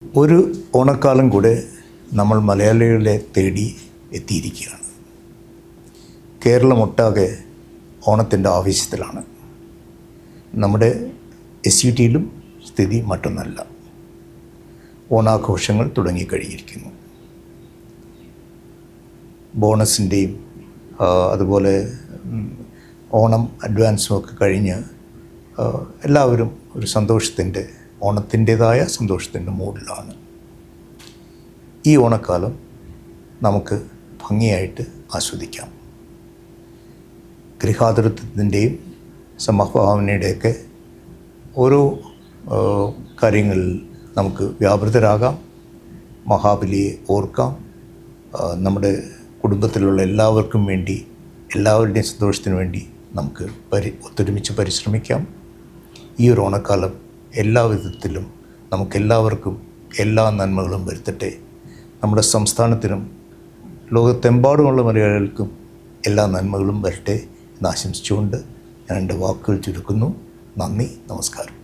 ഒരു ഓണക്കാലം കൂടെ നമ്മൾ മലയാളികളെ തേടി എത്തിയിരിക്കുകയാണ്. കേരളമൊട്ടാകെ ഓണത്തിൻ്റെ ആവേശത്തിലാണ്. നമ്മുടെ SUTയിലും സ്ഥിതി മറ്റൊന്നല്ല. ഓണാഘോഷങ്ങൾ തുടങ്ങിക്കഴിഞ്ഞിരിക്കുന്നു. ബോണസിൻ്റെയും അതുപോലെ ഓണം അഡ്വാൻസും ഒക്കെ കഴിഞ്ഞ് എല്ലാവരും ഒരു സന്തോഷത്തിൻ്റെ ഓണത്തിൻ്റേതായ സന്തോഷത്തിൻ്റെ മൂഡിലാണ്. ഈ ഓണക്കാലം നമുക്ക് ഭംഗിയായിട്ട് ആസ്വദിക്കാം. ഗൃഹാതുരത്വത്തിൻ്റെയും സമഭാവനയുടെയൊക്കെ ഓരോ കാര്യങ്ങളിൽ നമുക്ക് വ്യാപൃതരാകാം. മഹാബലിയെ ഓർക്കാം. നമ്മുടെ കുടുംബത്തിലുള്ള എല്ലാവർക്കും വേണ്ടി, എല്ലാവരുടെയും സന്തോഷത്തിന് വേണ്ടി നമുക്ക് ഒത്തൊരുമിച്ച് പരിശ്രമിക്കാം. ഈ ഒരു ഓണക്കാലം എല്ലാ വിധത്തിലും നമുക്കെല്ലാവർക്കും എല്ലാ നന്മകളും വരുത്തട്ടെ. നമ്മുടെ സംസ്ഥാനത്തിനും ലോകത്തെമ്പാടുമുള്ള മലയാളികൾക്കും എല്ലാ നന്മകളും വരട്ടെ എന്ന് ആശംസിച്ചുകൊണ്ട് ഞാൻ എൻ്റെ വാക്കുകൾ ചുരുക്കുന്നു. നന്ദി, നമസ്കാരം.